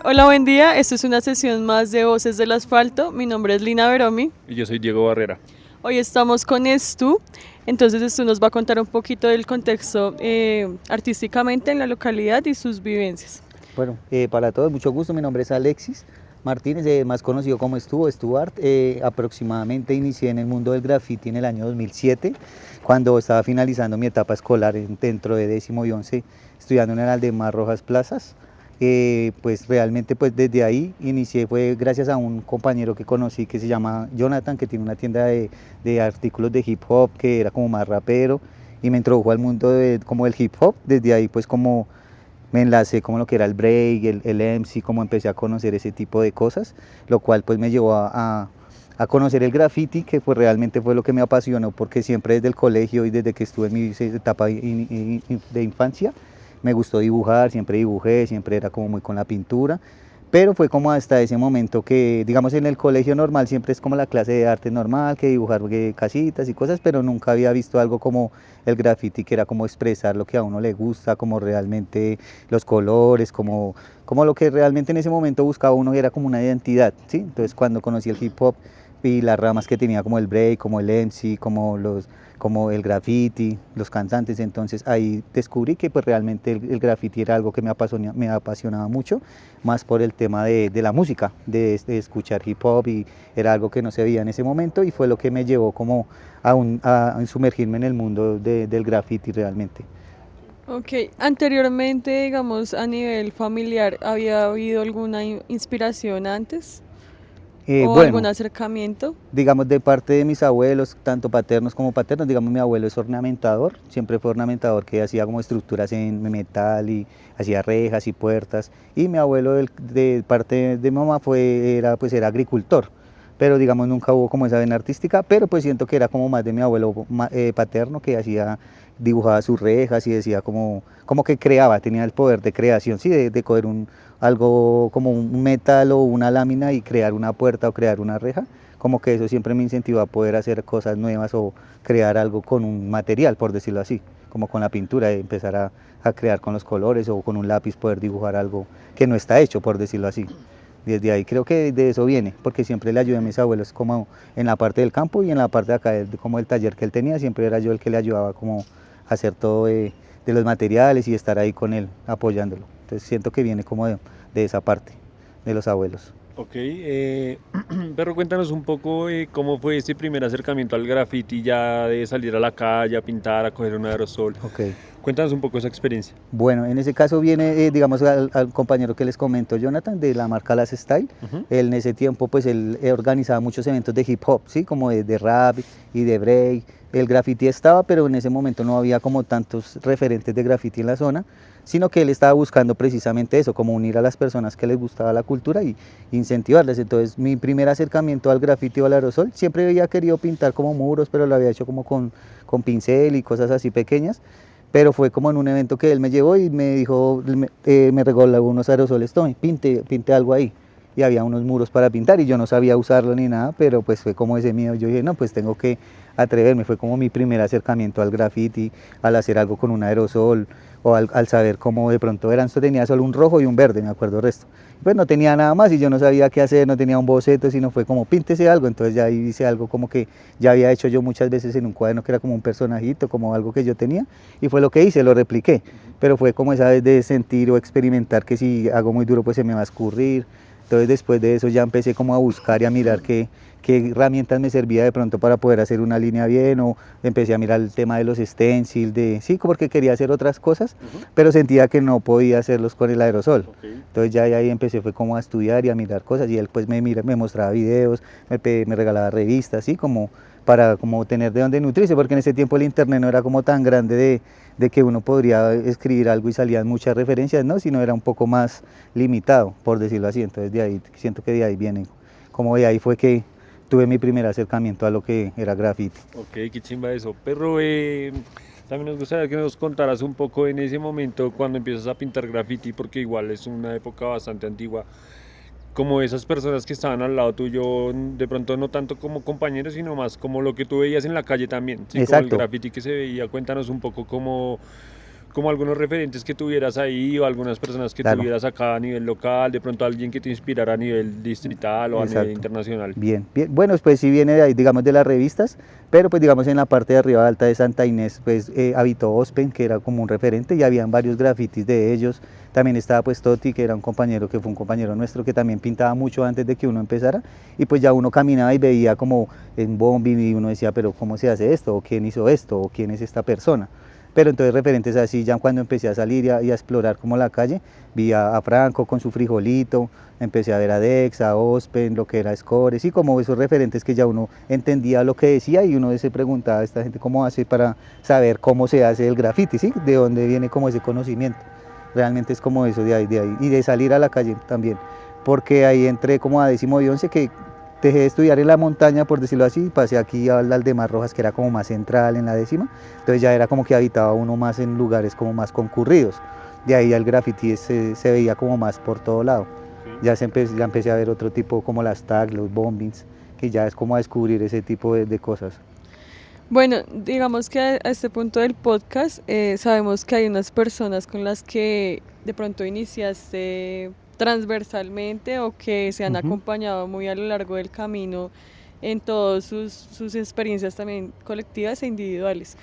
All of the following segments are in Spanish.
Hola, buen día. Esto es una sesión más de Voces del Asfalto. Mi nombre es Lina Veromi. Y yo soy Diego Barrera. Hoy estamos con Stu. Entonces, Stu nos va a contar un poquito del contexto artísticamente en la localidad y sus vivencias. Bueno, para todos, mucho gusto. Mi nombre es Alexis Martínez, más conocido como Stuart. Aproximadamente inicié en el mundo del graffiti en el año 2007, cuando estaba finalizando mi etapa escolar dentro de 10º y 11, estudiando en el Aldemar Rojas Plazas. Pues realmente pues desde ahí inicié, fue gracias a un compañero que conocí que se llama Jonathan, que tiene una tienda de artículos de hip hop, que era como más rapero, y me introdujo al mundo como del hip hop. Desde ahí pues como me enlacé como lo que era el break, el MC, como empecé a conocer ese tipo de cosas, lo cual pues me llevó a conocer el graffiti, que pues realmente fue lo que me apasionó, porque siempre desde el colegio y desde que estuve en mi etapa de infancia, me gustó dibujar, siempre dibujé, siempre era como muy con la pintura, pero fue como hasta ese momento que, digamos, en el colegio normal siempre es como la clase de arte normal, que dibujar casitas y cosas, pero nunca había visto algo como el graffiti, que era como expresar lo que a uno le gusta, como realmente los colores, como lo que realmente en ese momento buscaba uno, era como una identidad, ¿sí? Entonces cuando conocí el hip hop y las ramas que tenía como el break, como el MC, como el graffiti, los cantantes, entonces ahí descubrí que pues realmente el graffiti era algo que me apasionaba mucho, más por el tema de la música, de escuchar hip hop, y era algo que no se veía en ese momento, y fue lo que me llevó como a sumergirme en el mundo del graffiti realmente. Ok, anteriormente, digamos, a nivel familiar, ¿había habido alguna inspiración antes o algún Bueno, acercamiento? digamos, de parte de mis abuelos, tanto paternos como paternos, digamos, mi abuelo es ornamentador, siempre fue ornamentador, que hacía como estructuras en metal y hacía rejas y puertas, y mi abuelo de parte de mi mamá era agricultor, pero digamos nunca hubo como esa vena artística, pero pues siento que era como más de mi abuelo paterno, que dibujaba sus rejas y decía como que creaba, tenía el poder de creación, sí, de coger algo como un metal o una lámina y crear una puerta o crear una reja, como que eso siempre me incentivó a poder hacer cosas nuevas o crear algo con un material, por decirlo así, como con la pintura, empezar a crear con los colores, o con un lápiz poder dibujar algo que no está hecho, por decirlo así. Desde ahí creo que de eso viene, porque siempre le ayudé a mis abuelos como en la parte del campo, y en la parte de acá, como el taller que él tenía, siempre era yo el que le ayudaba como a hacer todo de los materiales y estar ahí con él apoyándolo. Entonces siento que viene como de esa parte, de los abuelos. Ok, pero cuéntanos un poco cómo fue ese primer acercamiento al graffiti, ya de salir a la calle, a pintar, a coger un aerosol. Okay. Cuéntanos un poco esa experiencia. Bueno, en ese caso viene, digamos, al compañero que les comento, Jonathan, de la marca Las Style. Él en ese tiempo, pues él organizaba muchos eventos de hip hop, ¿sí? Como de rap y de break. El graffiti estaba, pero en ese momento no había como tantos referentes de graffiti en la zona, sino que él estaba buscando precisamente eso, como unir a las personas que les gustaba la cultura y incentivarles. Entonces mi primer acercamiento al graffiti o al aerosol, siempre había querido pintar como muros, pero lo había hecho como con pincel y cosas así pequeñas, pero fue como en un evento que él me llevó y me dijo, me regaló unos aerosoles, tome, pinte algo ahí. Y había unos muros para pintar y yo no sabía usarlo ni nada, pero pues fue como ese miedo. Yo dije, no, pues tengo que atreverme. Fue como mi primer acercamiento al graffiti, al hacer algo con un aerosol, o al saber cómo de pronto tenía solo un rojo y un verde, me acuerdo el resto. Pues no tenía nada más y yo no sabía qué hacer, no tenía un boceto, sino fue como píntese algo. Entonces ya ahí hice algo como que ya había hecho yo muchas veces en un cuaderno, que era como un personajito, como algo que yo tenía, y fue lo que hice, lo repliqué. Pero fue como esa vez de sentir o experimentar que si hago muy duro pues se me va a escurrir. Entonces después de eso ya empecé como a buscar y a mirar qué herramientas me servía de pronto para poder hacer una línea bien, o empecé a mirar el tema de los stencils, sí, porque quería hacer otras cosas, pero sentía que no podía hacerlos con el aerosol. Entonces ya ahí empecé fue como a estudiar y a mirar cosas, y él pues me mostraba videos, me regalaba revistas, ¿sí? Como para como tener de dónde nutrirse, porque en ese tiempo el internet no era como tan grande de que uno podría escribir algo y salían muchas referencias, ¿no? Sino era un poco más limitado, por decirlo así. Entonces de ahí, siento que de ahí viene, como de ahí fue que tuve mi primer acercamiento a lo que era graffiti. Ok, qué chimba eso. Pero también nos gustaría que nos contaras un poco en ese momento cuando empiezas a pintar graffiti, porque igual es una época bastante antigua, como esas personas que estaban al lado tuyo, de pronto no tanto como compañeros, sino más como lo que tú veías en la calle también, ¿sí? Como el Exacto. graffiti que se veía. Cuéntanos un poco como algunos referentes que tuvieras ahí o algunas personas que Claro. tuvieras acá a nivel local, de pronto alguien que te inspirara a nivel distrital o a nivel Exacto. internacional. Bien, bien. Bueno, pues sí viene de ahí, digamos, de las revistas, pero pues digamos en la parte de arriba alta de Santa Inés, pues habitó Ospen, que era como un referente, y habían varios grafitis de ellos. También estaba pues Toti, que era un compañero, que fue un compañero nuestro, que también pintaba mucho antes de que uno empezara, y pues ya uno caminaba y veía como en Bombing, y uno decía, pero ¿cómo se hace esto? ¿O quién hizo esto? ¿O quién es esta persona? Pero entonces referentes así, ya cuando empecé a salir y a explorar como la calle, vi a Franco con su frijolito, empecé a ver a Dex, a Ospen, lo que era Scores, y como esos referentes que ya uno entendía lo que decía y uno se preguntaba a esta gente cómo hace para saber cómo se hace el graffiti, ¿sí? De dónde viene como ese conocimiento. Realmente es como eso de ahí, y de salir a la calle también, porque ahí entré como a 10º y 11, que dejé de estudiar en la montaña, por decirlo así, pasé aquí al Aldemar Rojas, que era como más central en la 10ª, entonces ya era como que habitaba uno más en lugares como más concurridos, de ahí el graffiti se veía como más por todo lado. Ya empecé a ver otro tipo como las tags, los bombings, que ya es como a descubrir ese tipo de cosas. Bueno, digamos que a este punto del podcast sabemos que hay unas personas con las que de pronto iniciaste transversalmente o que se han acompañado muy a lo largo del camino en todas sus experiencias también colectivas e individuales.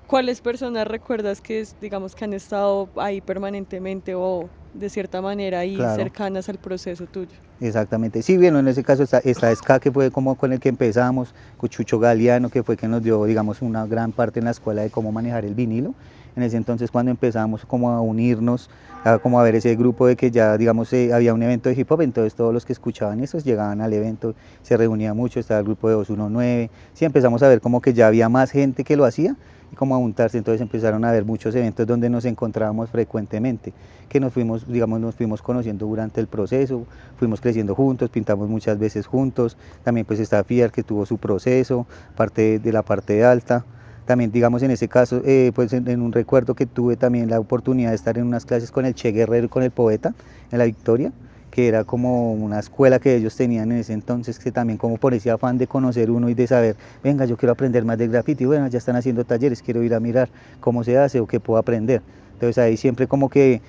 ¿Cuáles personas recuerdas que digamos que han estado ahí permanentemente o de cierta manera ahí Claro. cercanas al proceso tuyo? Exactamente, sí, bueno, en ese caso está Ska, que fue como con el que empezamos, con Chucho Galeano, que fue quien nos dio, digamos, una gran parte en la escuela de cómo manejar el vinilo. En ese entonces, cuando empezamos como a unirnos, como a ver ese grupo de que ya, digamos, había un evento de hip hop, entonces todos los que escuchaban eso llegaban al evento, se reunía mucho, estaba el grupo de 219, sí, empezamos a ver como que ya había más gente que lo hacía, y como a juntarse, entonces empezaron a haber muchos eventos donde nos encontrábamos frecuentemente, que nos fuimos, digamos, nos fuimos conociendo durante el proceso, fuimos creciendo juntos, pintamos muchas veces juntos, también pues está Fiar, que tuvo su proceso, parte de la parte alta. También, digamos, en ese caso, pues en un recuerdo que tuve también la oportunidad de estar en unas clases con el Che Guerrero, con el poeta, en la Victoria, que era como una escuela que ellos tenían en ese entonces, que también como por ese afán de conocer uno y de saber, venga, yo quiero aprender más de graffiti, bueno, ya están haciendo talleres, quiero ir a mirar cómo se hace o qué puedo aprender. Entonces ahí siempre como que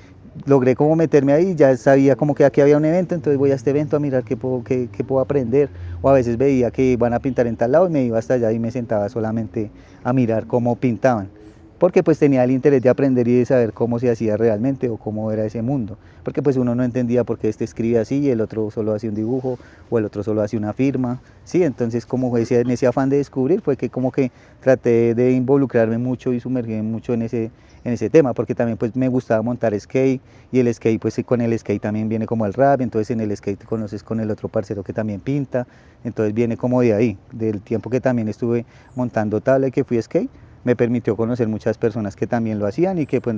logré como meterme ahí, ya sabía como que aquí había un evento, entonces voy a este evento a mirar qué puedo aprender, o a veces veía que iban a pintar en tal lado y me iba hasta allá y me sentaba solamente a mirar cómo pintaban, porque pues tenía el interés de aprender y de saber cómo se hacía realmente o cómo era ese mundo, porque pues uno no entendía por qué este escribe así y el otro solo hacía un dibujo o el otro solo hacía una firma, sí, entonces como decía, en ese afán de descubrir fue que como que traté de involucrarme mucho y sumergirme mucho en ese tema, porque también pues me gustaba montar skate, y el skate pues con el skate también viene como el rap, entonces en el skate te conoces con el otro parcero que también pinta, entonces viene como de ahí, del tiempo que también estuve montando tabla y que fui skate, me permitió conocer muchas personas que también lo hacían y que pues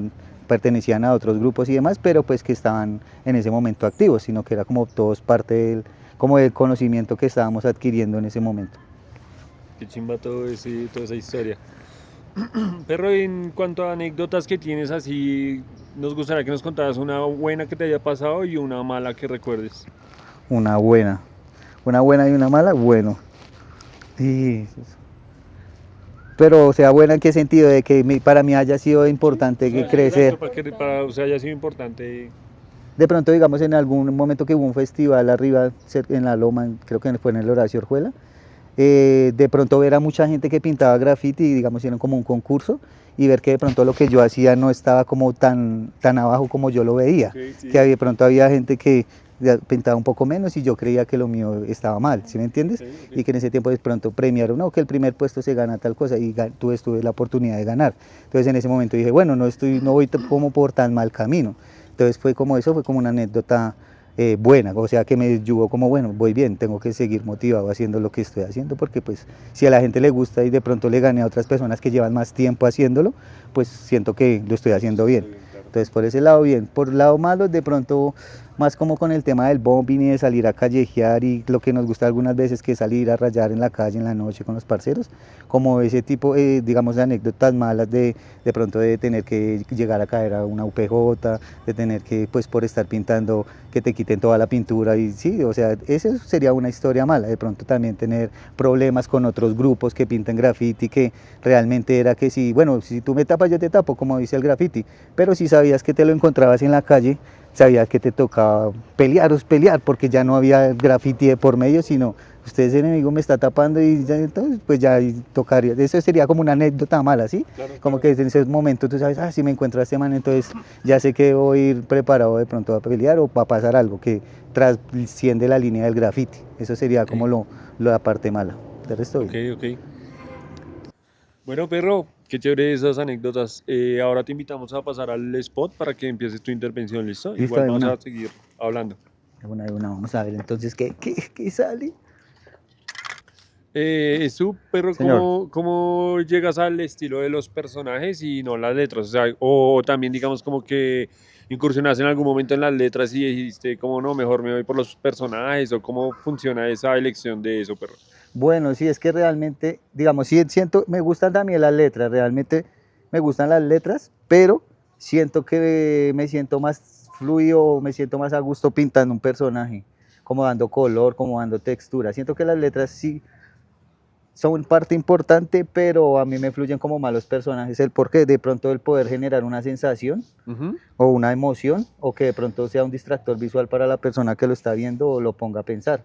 pertenecían a otros grupos y demás, pero pues que estaban en ese momento activos, sino que era como todos parte como del conocimiento que estábamos adquiriendo en ese momento. Qué chimba toda esa historia. Pero en cuanto a anécdotas que tienes así, nos gustaría que nos contaras una buena que te haya pasado y una mala que recuerdes. Una buena y una mala, bueno. Pero, o sea, buena en qué sentido, de que para mí haya sido importante que crecer. Exacto, para que para usted haya sido importante. De pronto, digamos, en algún momento que hubo un festival arriba en la Loma, creo que fue en el Horacio Orjuela, de pronto ver a mucha gente que pintaba graffiti, y digamos, hicieron como un concurso, y ver que de pronto lo que yo hacía no estaba como tan abajo como yo lo veía, Sí. que de pronto había gente que pintaba un poco menos y yo creía que lo mío estaba mal, ¿sí me entiendes? Sí. Y que en ese tiempo de pronto premiaron, no, que el primer puesto se gana tal cosa, y tuve la oportunidad de ganar. Entonces en ese momento dije, bueno, no voy como por tan mal camino. Entonces fue como una anécdota buena, o sea que me ayudó como, bueno, voy bien, tengo que seguir motivado haciendo lo que estoy haciendo, porque pues si a la gente le gusta y de pronto le gané a otras personas que llevan más tiempo haciéndolo, pues siento que lo estoy haciendo bien. Entonces por ese lado bien, por el lado malo de pronto más como con el tema del bombing y de salir a callejear y lo que nos gusta algunas veces que es salir a rayar en la calle en la noche con los parceros, como ese tipo, digamos, de anécdotas malas de pronto de tener que llegar a caer a una UPJ, de tener que, pues por estar pintando, que te quiten toda la pintura y sí, o sea, eso sería una historia mala, de pronto también tener problemas con otros grupos que pintan graffiti, que realmente era que si, bueno, si tú me tapas yo te tapo, como dice el graffiti, pero si sabías que te lo encontrabas en la calle, sabías que te tocaba pelear, porque ya no había graffiti de por medio, sino usted ese enemigo me está tapando y ya, entonces pues ya tocaría, eso sería como una anécdota mala, ¿sí? Claro, Como claro. que en ese momento tú sabes, si me encuentro a este man, entonces ya sé que voy a ir preparado de pronto a pelear o va a pasar algo que trasciende la línea del graffiti, eso sería como Ok, la parte mala, de resto ok, bien. ok. Bueno, perro, qué chévere esas anécdotas. Ahora te invitamos a pasar al spot para que empieces tu intervención, ¿listo? Listo, Igual vamos a seguir hablando. de una, vamos a ver entonces qué sale. Su perro, Señor. ¿cómo llegas al estilo de los personajes y no las letras? O sea, o también digamos como que incursionaste en algún momento en las letras y dijiste como no, mejor me voy por los personajes o cómo funciona esa elección de eso, perro. Bueno, sí, es que realmente, digamos, sí siento, me gustan también las letras, realmente me gustan las letras, pero siento que me siento más fluido, me siento más a gusto pintando un personaje, como dando color, como dando textura. Siento que las letras sí son parte importante, pero a mí me fluyen como más los personajes, el porqué, de pronto el poder generar una sensación Ujú. o una emoción, o que de pronto sea un distractor visual para la persona que lo está viendo o lo ponga a pensar,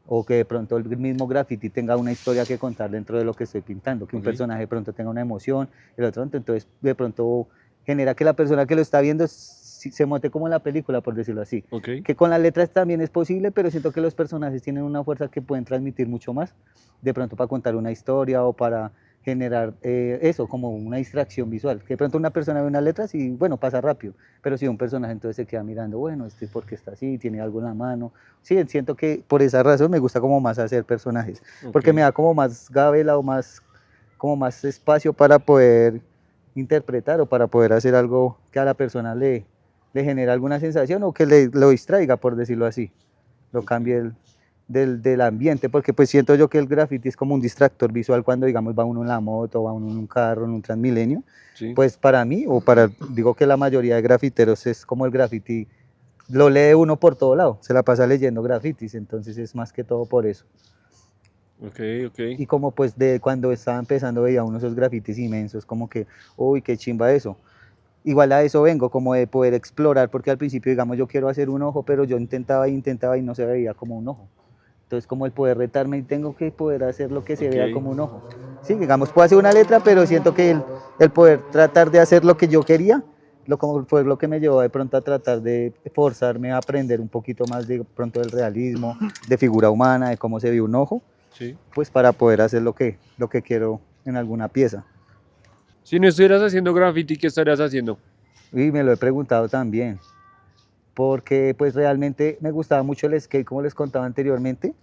o que de pronto el mismo graffiti tenga una historia que contar dentro de lo que estoy pintando, que un Ok, personaje de pronto tenga una emoción, el otro, entonces de pronto genera que la persona que lo está viendo se monte como en la película, por decirlo así. ok, Que con las letras también es posible, pero siento que los personajes tienen una fuerza que pueden transmitir mucho más, de pronto para contar una historia o para generar eso, como una distracción visual. Que de pronto una persona ve unas letras y bueno, pasa rápido, pero si un personaje entonces se queda mirando, bueno, este porque está así, tiene algo en la mano. Sí, siento que por esa razón me gusta como más hacer personajes, ok, porque me da como más gabela o más, como más espacio para poder interpretar o para poder hacer algo que a la persona le genere alguna sensación o que lo distraiga, por decirlo así, lo ok. cambie del ambiente, porque pues siento yo que el graffiti es como un distractor visual cuando digamos va uno en la moto, va uno en un carro, en un Transmilenio, Sí, pues para mí, digo que la mayoría de grafiteros es como el graffiti, lo lee uno por todo lado, se la pasa leyendo grafitis, entonces es más que todo por eso. ok, ok. Y como pues de cuando estaba empezando veía uno esos grafitis inmensos, como que, uy, qué chimba eso. Igual a eso vengo, como de poder explorar, porque al principio, digamos, yo quiero hacer un ojo, pero yo intentaba y no se veía como un ojo. Entonces, como el poder retarme y tengo que poder hacer lo que se Ok, vea como un ojo. Sí, digamos, puedo hacer una letra, pero siento que el poder tratar de hacer lo que yo quería, como fue lo que me llevó de pronto a tratar de forzarme a aprender un poquito más de pronto del realismo, de figura humana, de cómo se ve un ojo, sí. pues para poder hacer lo que quiero en alguna pieza. Si no estuvieras haciendo graffiti, ¿qué estarías haciendo? Y me lo he preguntado también, porque pues realmente me gustaba mucho el skate, como les contaba anteriormente,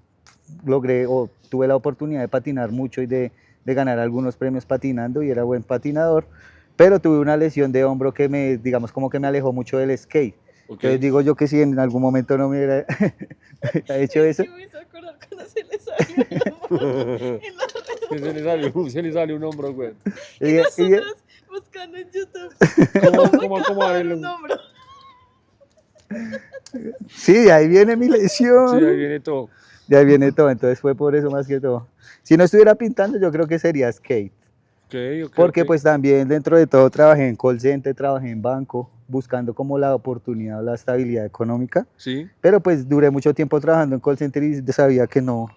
logré o tuve la oportunidad de patinar mucho y de ganar algunos premios patinando y era buen patinador, pero tuve una lesión de hombro que me, digamos, como que me alejó mucho del skate. Ok. Entonces digo yo que si en algún momento no me hubiera hecho Es eso, que me hizo acordar cuando se le salió el hombro en la Que red. se le sale un hombro, güey. Y y nosotros buscando en YouTube cómo ¿Cómo acomodar acomodarlo? un hombro. sí, de ahí viene mi Sí, ahí lesión, viene todo. de ahí viene todo, entonces fue por eso más que todo. Si no estuviera pintando, yo creo que sería skate. Ok, ok, ok. Porque pues también dentro de todo trabajé en call center, trabajé en banco, buscando como la oportunidad, la estabilidad económica, Sí, pero pues duré mucho tiempo trabajando en call center y sabía que no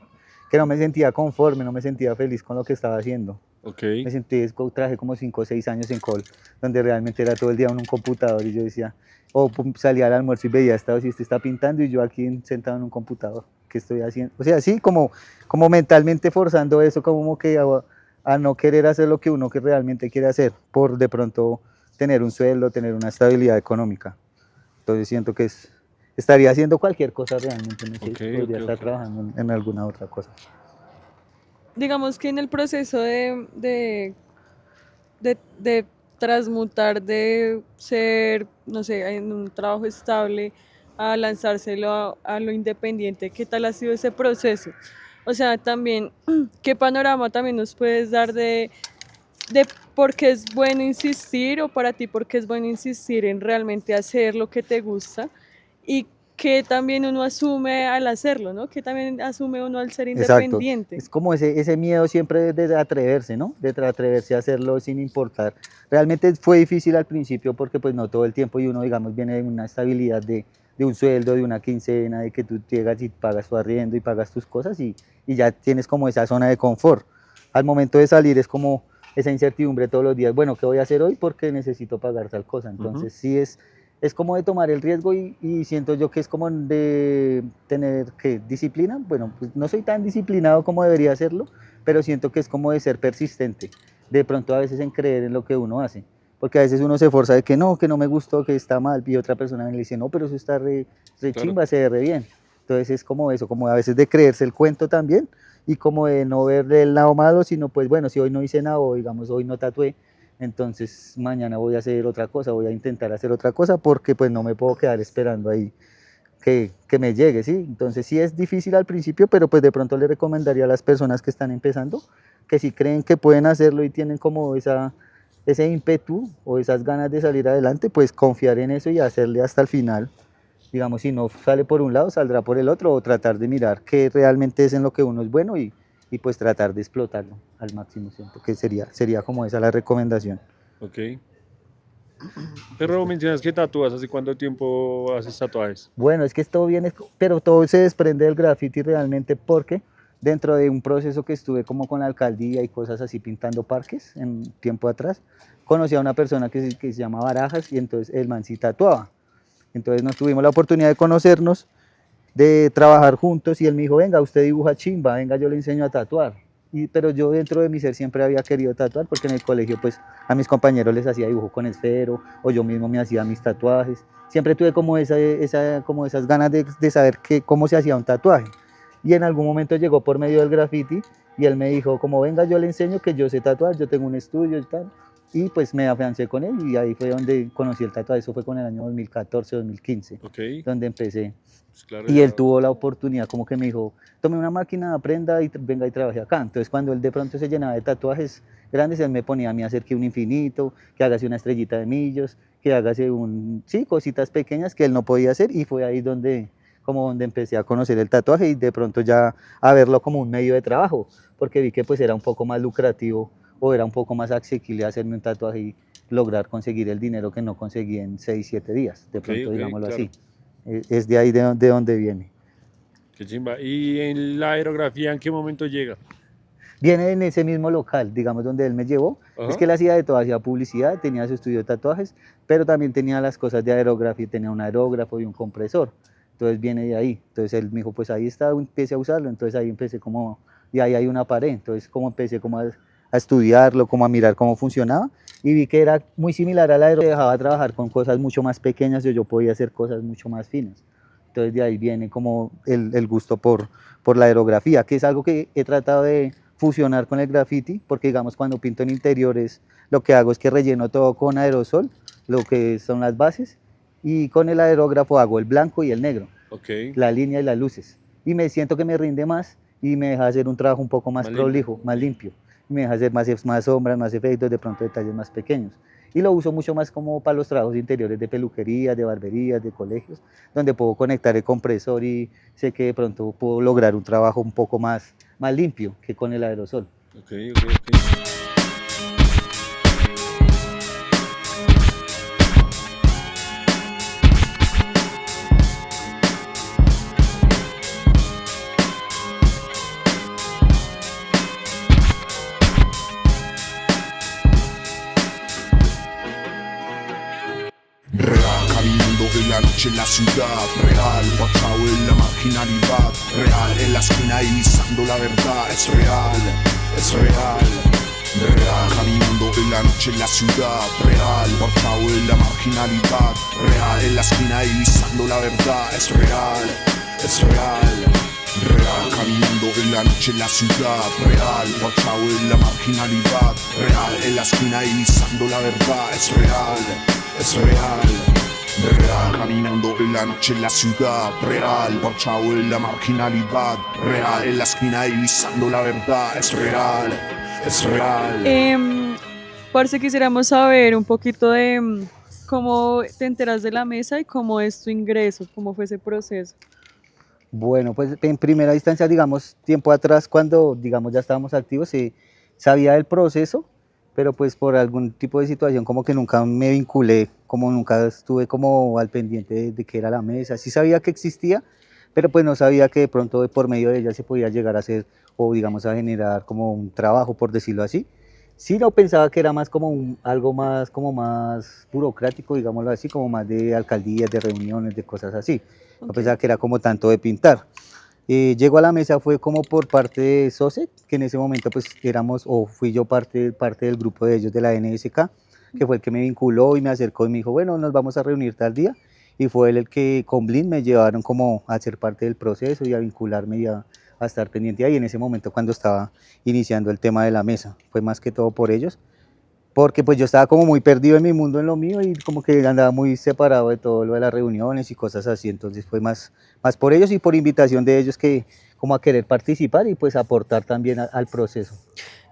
me sentía conforme, no me sentía feliz con lo que estaba haciendo. ok. Me sentí, trabajé como 5 o 6 años en call, donde realmente era todo el día en un computador y yo decía, o salía al almuerzo y veía, si usted está pintando y yo aquí sentado en un computador, ¿qué estoy haciendo? O sea, sí, como mentalmente forzando eso, como que a no querer hacer lo que uno que realmente quiere hacer, por de pronto tener un sueldo, tener una estabilidad económica. Entonces siento que estaría haciendo cualquier cosa realmente, no sé Ok, si ok, podría estar ok. trabajando en alguna otra cosa. Digamos que en el proceso de transmutar de ser, no sé, en un trabajo estable a lanzárselo a lo independiente. ¿Qué tal ha sido ese proceso? O sea, también, ¿qué panorama también nos puedes dar de por qué es bueno insistir o para ti por qué es bueno insistir en realmente hacer lo que te gusta y que también uno asume al hacerlo, ¿no? Que también asume uno al ser Exacto. independiente. Es como ese miedo siempre de atreverse, ¿no? De atreverse a hacerlo sin importar. Realmente fue difícil al principio porque pues no todo el tiempo y uno, digamos, viene de una estabilidad de un sueldo, de una quincena, de que tú llegas y pagas tu arriendo y pagas tus cosas y ya tienes como esa zona de confort. Al momento de salir es como esa incertidumbre todos los días, bueno, ¿qué voy a hacer hoy? Porque necesito pagar tal cosa. Entonces sí es como de tomar el riesgo y siento yo que es como de tener que disciplina. Bueno, pues no soy tan disciplinado como debería serlo, pero siento que es como de ser persistente, de pronto a veces en creer en lo que uno hace, porque a veces uno se esfuerza de que no me gustó, que está mal, y otra persona me dice, no, pero eso está re Claro. chimba, se ve re bien. Entonces es como eso, como a veces de creerse el cuento también, y como de no ver el lado malo, sino pues bueno, si hoy no hice nada, o digamos hoy no tatué, entonces mañana voy a hacer otra cosa, voy a intentar hacer otra cosa porque pues no me puedo quedar esperando ahí que me llegue, ¿sí? Entonces sí es difícil al principio, pero pues de pronto le recomendaría a las personas que están empezando que si creen que pueden hacerlo y tienen como ese ímpetu o esas ganas de salir adelante, pues confiar en eso y hacerle hasta el final. Digamos, si no sale por un lado, saldrá por el otro, o tratar de mirar qué realmente es en lo que uno es bueno y pues tratar de explotarlo al máximo. Siento que sería como esa la recomendación. Ok. Pero mencionas que tatúas, ¿hace cuánto tiempo haces tatuajes? Bueno, es que esto viene, pero todo se desprende del graffiti realmente porque dentro de un proceso que estuve como con la alcaldía y cosas así pintando parques en tiempo atrás, conocí a una persona que se llama Barajas y entonces el man sí tatuaba. Entonces nos tuvimos la oportunidad de conocernos, de trabajar juntos y él me dijo, venga, usted dibuja chimba, venga, yo le enseño a tatuar. Pero yo dentro de mi ser siempre había querido tatuar porque en el colegio pues a mis compañeros les hacía dibujo con esfero o yo mismo me hacía mis tatuajes. Siempre tuve como, como esas ganas de saber cómo se hacía un tatuaje. Y en algún momento llegó por medio del graffiti y él me dijo como venga yo le enseño que yo sé tatuar, yo tengo un estudio y tal. Y pues me afiancé con él y ahí fue donde conocí el tatuaje, eso fue con el año 2014, 2015, Ok. donde empecé. Pues claro, Y ya. él tuvo la oportunidad, como que me dijo, tome una máquina, aprenda y venga y trabaje acá. Entonces cuando él de pronto se llenaba de tatuajes grandes, él me ponía a mí a hacer que un infinito, que hágase una estrellita de millos, que hágase sí, cositas pequeñas que él no podía hacer y fue ahí donde empecé a conocer el tatuaje y de pronto ya a verlo como un medio de trabajo, porque vi que pues era un poco más lucrativo o era un poco más asequible hacerme un tatuaje y lograr conseguir el dinero que no conseguí en 6, 7 días, de pronto digámoslo claro. así. Es de ahí de donde viene. Qué chimba. ¿Y en la aerografía en qué momento llega? Viene en ese mismo local, digamos, donde él me llevó. Ajá. Es que él hacía de todo, hacía publicidad, tenía su estudio de tatuajes, pero también tenía las cosas de aerografía, tenía un aerógrafo y un compresor. Entonces viene de ahí. Entonces él me dijo, pues ahí está, empecé a usarlo. Entonces ahí empecé como, y ahí hay una pared. Entonces como empecé como a estudiarlo, como a mirar cómo funcionaba. Y vi que era muy similar al aerógrafo, dejaba trabajar con cosas mucho más pequeñas y yo podía hacer cosas mucho más finas. Entonces de ahí viene como el gusto por la aerografía, que es algo que he tratado de fusionar con el graffiti, porque digamos cuando pinto en interiores lo que hago es que relleno todo con aerosol, lo que son las bases, y con el aerógrafo hago el blanco y el negro, Ok. la línea y las luces, y me siento que me rinde más y me deja hacer un trabajo un poco más Más prolijo, limpio. más limpio, y me deja hacer más sombras, más efectos, de pronto detalles más pequeños. Y lo uso mucho más como para los trabajos interiores de peluquerías, de barberías, de colegios, donde puedo conectar el compresor y sé que de pronto puedo lograr un trabajo un poco más limpio que con el aerosol. Ok, ok, ok. Real, caminando de la noche en la ciudad. Real, guachao en la marginalidad. Real, en la esquina divisando la verdad. Es real, es real. Real, caminando de la noche en la ciudad. Real, guachao en la marginalidad. Real, en la esquina divisando la verdad. Es real, es real. Real, caminando en la noche en la ciudad. Real, guachao en la marginalidad. Real, en la esquina divisando la verdad. Es real, es real. real. Caminando en la noche en la ciudad, real. Parchado en la marginalidad, real. En la esquina divisando la verdad, es real, es real. Parce, quisiéramos saber un poquito de cómo te enteras de la mesa y cómo es tu ingreso, cómo fue ese proceso. Bueno, pues en primera instancia, digamos, tiempo atrás, cuando, digamos, ya estábamos activos, sabía del proceso, pero pues por algún tipo de situación como que nunca me vinculé, como nunca estuve como al pendiente de qué era la mesa. Sí sabía que existía, pero pues no sabía que de pronto por medio de ella se podía llegar a hacer o digamos a generar como un trabajo, por decirlo así. Sí, no pensaba que era más como algo más como más burocrático, digámoslo así, como más de alcaldías, de reuniones, de cosas así. No Ok. pensaba que era como tanto de pintar. Llego a la mesa fue como por parte de SOSEC, que en ese momento pues éramos, o fui yo parte del grupo de ellos de la NSK, que fue el que me vinculó y me acercó y me dijo, bueno, nos vamos a reunir tal día, y fue él el que con Blin me llevaron como a ser parte del proceso y a vincularme y a estar pendiente ahí en ese momento cuando estaba iniciando el tema de la mesa, fue más que todo por ellos, porque pues yo estaba como muy perdido en mi mundo, en lo mío, y como que andaba muy separado de todo lo de las reuniones y cosas así, entonces fue más por ellos y por invitación de ellos que como a querer participar y pues aportar también al proceso.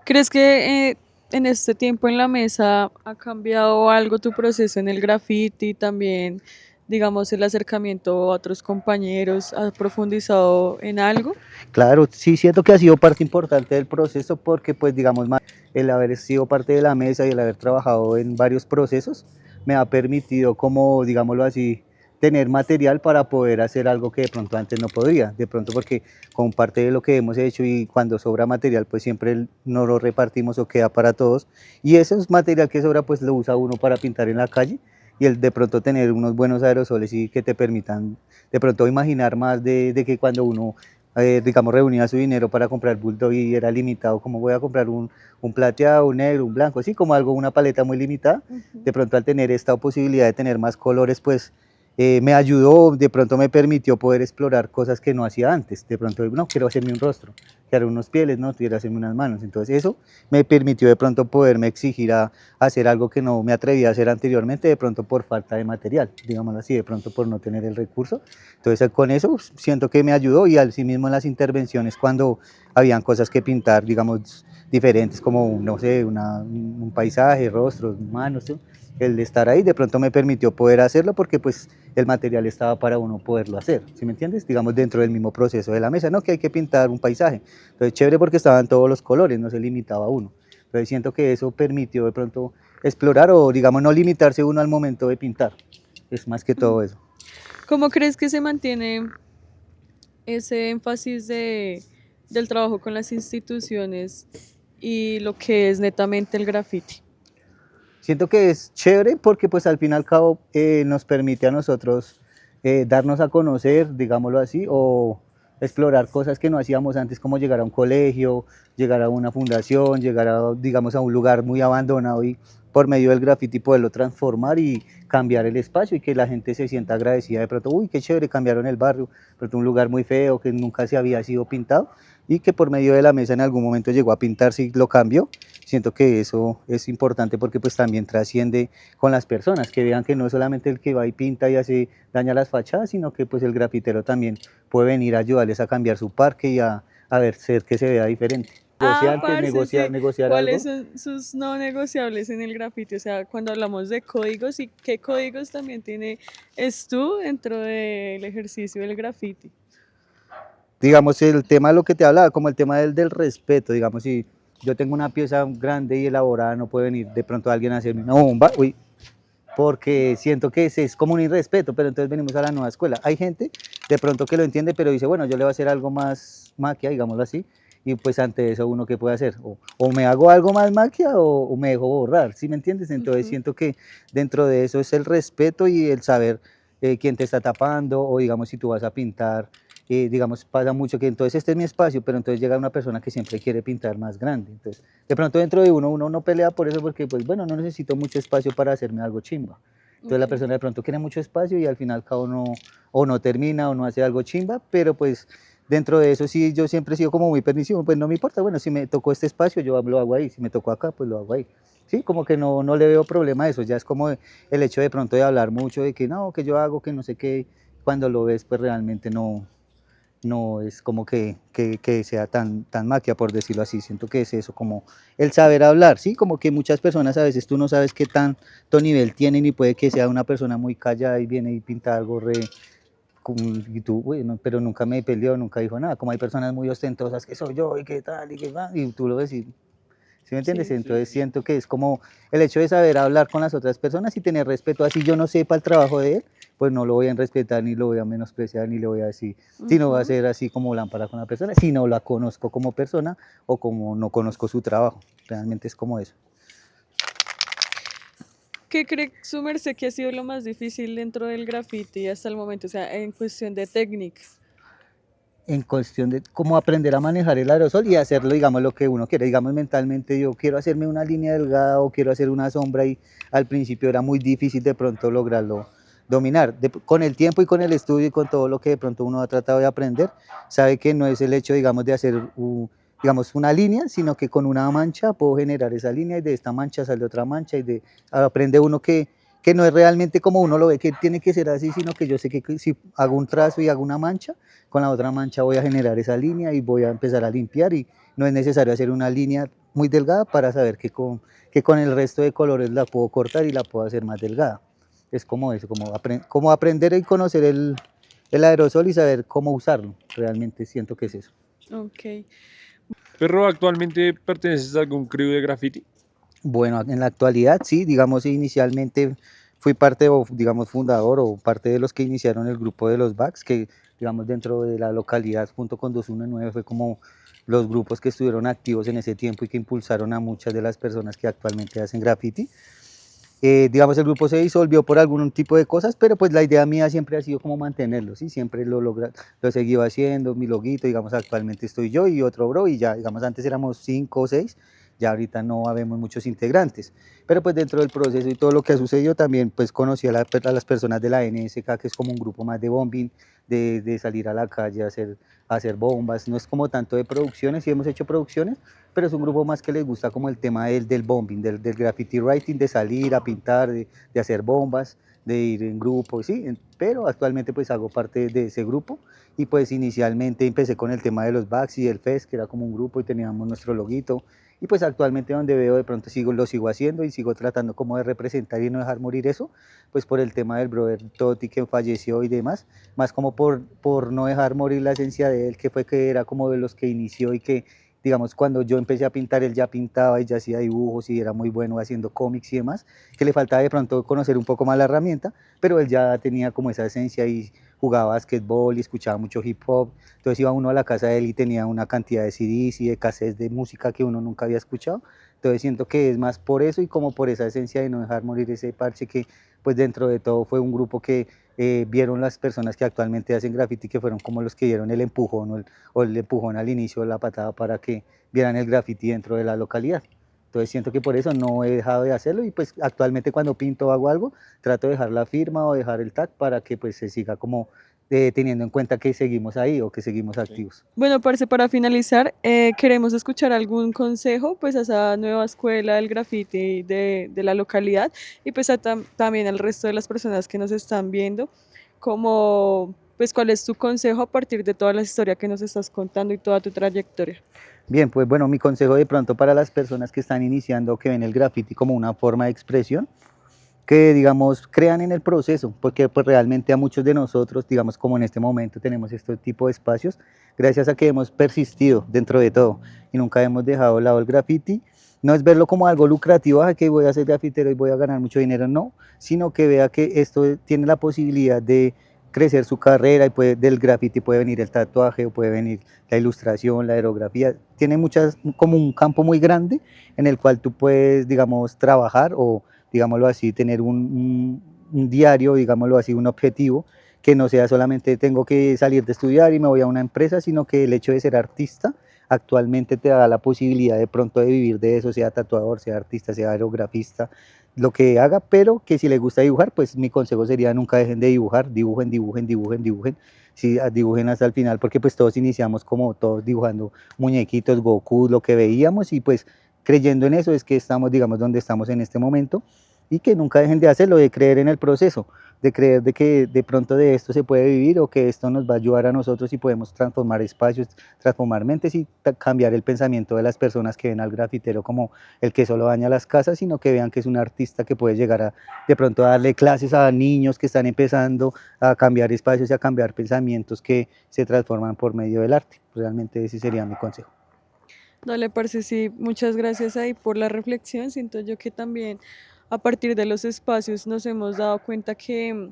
¿Crees que en este tiempo en la mesa ha cambiado algo tu proceso en el graffiti, también, digamos, el acercamiento a otros compañeros, ha profundizado en algo? Claro, sí siento que ha sido parte importante del proceso porque pues digamos más el haber sido parte de la mesa y el haber trabajado en varios procesos me ha permitido como digámoslo así tener material para poder hacer algo que de pronto antes no podía, de pronto porque con parte de lo que hemos hecho y cuando sobra material pues siempre no lo repartimos o queda para todos y ese es material que sobra pues lo usa uno para pintar en la calle y el de pronto tener unos buenos aerosoles y que te permitan de pronto imaginar más de que cuando uno digamos, reunía su dinero para comprar bulldog y era limitado, como voy a comprar un plateado, un negro, un blanco, así como algo, una paleta muy limitada, de pronto al tener esta posibilidad de tener más colores, pues me ayudó, de pronto me permitió poder explorar cosas que no hacía antes, de pronto, no, quiero hacerme un rostro, quiero unos pieles, no, quiero hacerme unas manos, entonces eso me permitió de pronto poderme exigir a hacer algo que no me atrevía a hacer anteriormente, de pronto por falta de material, digámoslo así, de pronto por no tener el recurso, entonces con eso siento que me ayudó y al sí mismo en las intervenciones cuando habían cosas que pintar, digamos, diferentes como, no sé, un paisaje, rostros, manos, ¿sí? El de estar ahí de pronto me permitió poder hacerlo porque pues el material estaba para uno poderlo hacer, ¿sí me entiendes? Digamos dentro del mismo proceso de la mesa, no que hay que pintar un paisaje, entonces chévere porque estaban todos los colores, no se limitaba a uno, entonces siento que eso permitió de pronto explorar o digamos no limitarse uno al momento de pintar, es más que todo eso. ¿Cómo crees que se mantiene ese énfasis del trabajo con las instituciones y lo que es netamente el graffiti? Siento que es chévere porque pues al fin y al cabo nos permite a nosotros darnos a conocer, digámoslo así, o explorar cosas que no hacíamos antes, como llegar a un colegio, llegar a una fundación, llegar a, digamos, a un lugar muy abandonado y por medio del graffiti poderlo transformar y cambiar el espacio y que la gente se sienta agradecida de pronto, uy, qué chévere, cambiaron el barrio, pero un lugar muy feo que nunca se había sido pintado y que por medio de la mesa en algún momento llegó a pintar, si lo cambió. Siento que eso es importante porque pues también trasciende con las personas, que vean que no es solamente el que va y pinta y hace daña las fachadas, sino que pues el grafitero también puede venir a ayudarles a cambiar su parque y a ver ser que se vea diferente. Ah, Antes parce, sí. negociar algo. ¿Cuáles son sus no negociables en el graffiti? O sea, cuando hablamos de códigos, ¿y qué códigos también es tú dentro del ejercicio del graffiti? Digamos, el tema de lo que te hablaba, como el tema del respeto, digamos, si yo tengo una pieza grande y elaborada, no puede venir de pronto alguien a hacerme una bomba, uy, porque siento que ese es como un irrespeto, pero entonces venimos a la nueva escuela. Hay gente de pronto que lo entiende, pero dice, bueno, yo le voy a hacer algo más maquia, digámoslo así, y pues ante eso uno qué puede hacer, o me hago algo más maquia o me dejo borrar, ¿sí me entiendes? Entonces siento que dentro de eso es el respeto y el saber quién te está tapando, o digamos si tú vas a pintar, digamos pasa mucho que entonces este es mi espacio, pero entonces llega una persona que siempre quiere pintar más grande, entonces de pronto dentro de uno no pelea por eso porque pues bueno, no necesito mucho espacio para hacerme algo chimba. Entonces la Ok. persona de pronto quiere mucho espacio y al final cada uno o no termina o no hace algo chimba, pero pues dentro de eso sí, yo siempre he sido como muy permisivo, pues no me importa, bueno, si me tocó este espacio, yo lo hago ahí, si me tocó acá, pues lo hago ahí. Sí, como que no le veo problema a eso, ya es como el hecho de pronto de hablar mucho, de que no, que yo hago, que no sé qué, cuando lo ves, pues realmente no es como que sea tan maquia, por decirlo así. Siento que es eso, como el saber hablar, ¿sí? Como que muchas personas a veces tú no sabes qué tanto nivel tienen y puede que sea una persona muy callada y viene y pinta algo re... Y tú, bueno, pero nunca me peleó, nunca dijo nada. Como hay personas muy ostentosas que soy yo y qué tal y qué va, y tú lo ves y... ¿Sí me entiendes? Sí. Entonces siento que es como el hecho de saber hablar con las otras personas y tener respeto. Así yo no sepa el trabajo de él, pues no lo voy a respetar, ni lo voy a menospreciar, ni le voy a decir, si no va a Ujú. ser así como lámpara con la persona, si no la conozco como persona o como no conozco su trabajo. Realmente es como eso. ¿Qué cree su merced que ha sido lo más difícil dentro del graffiti hasta el momento? O sea, en cuestión de técnica. En cuestión de cómo aprender a manejar el aerosol y hacerlo, digamos, lo que uno quiere. Digamos, mentalmente yo quiero hacerme una línea delgada o quiero hacer una sombra y al principio era muy difícil de pronto lograrlo dominar. Con el tiempo y con el estudio y con todo lo que de pronto uno ha tratado de aprender, sabe que no es el hecho, digamos, de hacer digamos, una línea, sino que con una mancha puedo generar esa línea y de esta mancha sale otra mancha y aprende uno que no es realmente como uno lo ve que tiene que ser así, sino que yo sé que si hago un trazo y hago una mancha, con la otra mancha voy a generar esa línea y voy a empezar a limpiar y no es necesario hacer una línea muy delgada para saber que con el resto de colores la puedo cortar y la puedo hacer más delgada. Es como eso, como aprender y conocer el aerosol y saber cómo usarlo. Realmente siento que es eso. Ok. Perro, ¿actualmente perteneces a algún crew de graffiti? Bueno, en la actualidad sí, digamos, inicialmente fui parte o digamos fundador o parte de los que iniciaron el grupo de los Backs, que digamos dentro de la localidad junto con 219 fue como los grupos que estuvieron activos en ese tiempo y que impulsaron a muchas de las personas que actualmente hacen graffiti. Digamos, el grupo se disolvió por algún tipo de cosas, pero pues la idea mía siempre ha sido como mantenerlo, ¿sí? Siempre lo he seguido haciendo, mi loguito, digamos, actualmente estoy yo y otro bro, y ya, digamos, antes éramos 5 o 6, ya ahorita no habemos muchos integrantes, pero pues dentro del proceso y todo lo que ha sucedido también, pues conocí a las personas de la NSK, que es como un grupo más de bombing, de salir a la calle a hacer bombas, no es como tanto de producciones, sí hemos hecho producciones, pero es un grupo más que les gusta como el tema del bombing, del graffiti writing, de salir a pintar, de hacer bombas, de ir en grupo, sí, pero actualmente pues hago parte de ese grupo y pues inicialmente empecé con el tema de los Backs y el Fest, que era como un grupo y teníamos nuestro loguito, y pues actualmente donde veo de pronto lo sigo haciendo y sigo tratando como de representar y no dejar morir eso, pues por el tema del brother Totti que falleció y demás, más como por no dejar morir la esencia de él, que fue que era como de los que inició y que digamos, cuando yo empecé a pintar, él ya pintaba y ya hacía dibujos y era muy bueno haciendo cómics y demás, que le faltaba de pronto conocer un poco más la herramienta, pero él ya tenía como esa esencia y jugaba básquetbol y escuchaba mucho hip hop, entonces iba uno a la casa de él y tenía una cantidad de CDs y de cassettes de música que uno nunca había escuchado, entonces siento que es más por eso y como por esa esencia de no dejar morir ese parche que pues dentro de todo fue un grupo que vieron las personas que actualmente hacen graffiti que fueron como los que dieron el empujón o el empujón al inicio, la patada para que vieran el graffiti dentro de la localidad. Entonces siento que por eso no he dejado de hacerlo y pues actualmente cuando pinto o hago algo, trato de dejar la firma o dejar el tag para que pues se siga como teniendo en cuenta que seguimos ahí o que seguimos activos. Bueno, parce, para finalizar, queremos escuchar algún consejo pues a esa nueva escuela del graffiti de la localidad y pues también al resto de las personas que nos están viendo, como pues cuál es tu consejo a partir de toda la historia que nos estás contando y toda tu trayectoria. Bien, pues bueno, mi consejo de pronto para las personas que están iniciando, que ven el graffiti como una forma de expresión, que digamos crean en el proceso, porque pues realmente a muchos de nosotros, digamos como en este momento tenemos este tipo de espacios, gracias a que hemos persistido dentro de todo y nunca hemos dejado de lado el graffiti, no es verlo como algo lucrativo, que voy a ser grafitero y voy a ganar mucho dinero, no, sino que vea que esto tiene la posibilidad de crecer su carrera y del graffiti puede venir el tatuaje o puede venir la ilustración, la aerografía, tiene como un campo muy grande en el cual tú puedes, digamos, trabajar o digámoslo así, tener un diario, digámoslo así, un objetivo, que no sea solamente tengo que salir de estudiar y me voy a una empresa, sino que el hecho de ser artista actualmente te da la posibilidad de pronto de vivir de eso, sea tatuador, sea artista, sea aerografista, lo que haga, pero que si les gusta dibujar, pues mi consejo sería nunca dejen de dibujar, dibujen, dibujen, dibujen, dibujen. sí, dibujen hasta el final, porque pues todos iniciamos como todos dibujando muñequitos, Goku, lo que veíamos, y pues creyendo en eso es que estamos, digamos, donde estamos en este momento, y que nunca dejen de hacerlo, de creer en el proceso, de creer de que de pronto de esto se puede vivir, o que esto nos va a ayudar a nosotros y podemos transformar espacios, transformar mentes y cambiar el pensamiento de las personas que ven al grafitero como el que solo daña las casas, sino que vean que es un artista que puede llegar a de pronto a darle clases a niños que están empezando a cambiar espacios y a cambiar pensamientos que se transforman por medio del arte. Realmente ese sería mi consejo. Dale, parce, sí, muchas gracias ahí por la reflexión. Siento yo que también a partir de los espacios nos hemos dado cuenta que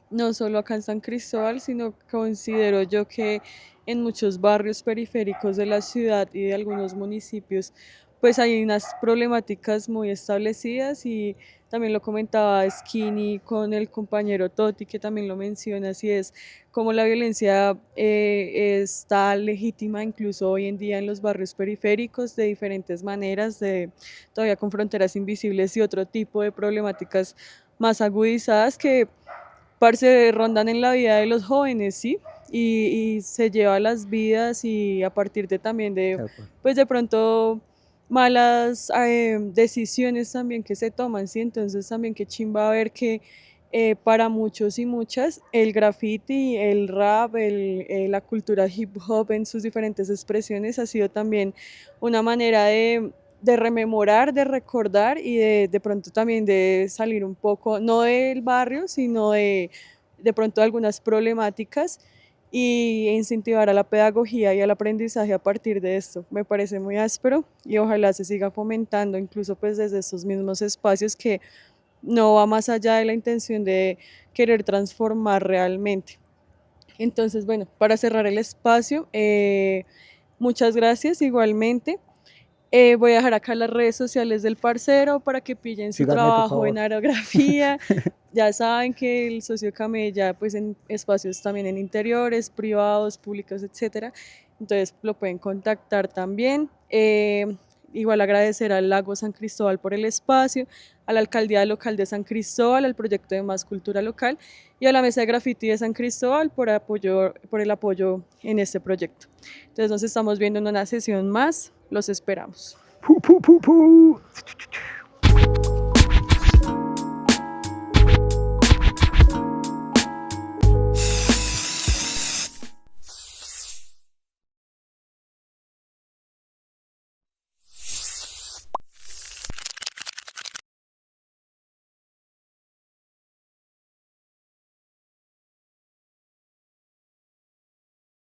no solo acá en San Cristóbal, sino considero yo que en muchos barrios periféricos de la ciudad y de algunos municipios, pues hay unas problemáticas muy establecidas y también lo comentaba Skinny con el compañero Toti, que también lo menciona, así es como la violencia está legítima incluso hoy en día en los barrios periféricos de diferentes maneras, todavía con fronteras invisibles y otro tipo de problemáticas más agudizadas que parce, rondan en la vida de los jóvenes, ¿sí? Y se lleva las vidas y a partir de también de, pues de pronto malas decisiones también que se toman, ¿sí? Entonces también qué chimba ver que para muchos y muchas el graffiti, el rap, la cultura hip hop en sus diferentes expresiones ha sido también una manera de rememorar, de recordar y de pronto también de salir un poco, no del barrio, sino de pronto algunas problemáticas y incentivar a la pedagogía y al aprendizaje a partir de esto. Me parece muy áspero y ojalá se siga fomentando incluso pues desde estos mismos espacios que no va más allá de la intención de querer transformar realmente. Entonces, bueno, para cerrar el espacio, muchas gracias igualmente. Voy a dejar acá las redes sociales del parcero para que pillen su Síganme, por trabajo favor. en aerografía. Ya saben que el socio Camella, pues en espacios también en interiores, privados, públicos, etcétera. Entonces lo pueden contactar también. Igual agradecer al Lago San Cristóbal por el espacio, a la Alcaldía Local de San Cristóbal, al proyecto de Más Cultura Local y a la Mesa de Graffiti de San Cristóbal por el apoyo en este proyecto. Entonces nos estamos viendo en una sesión más. Los esperamos. Pu, pu, pu, pu.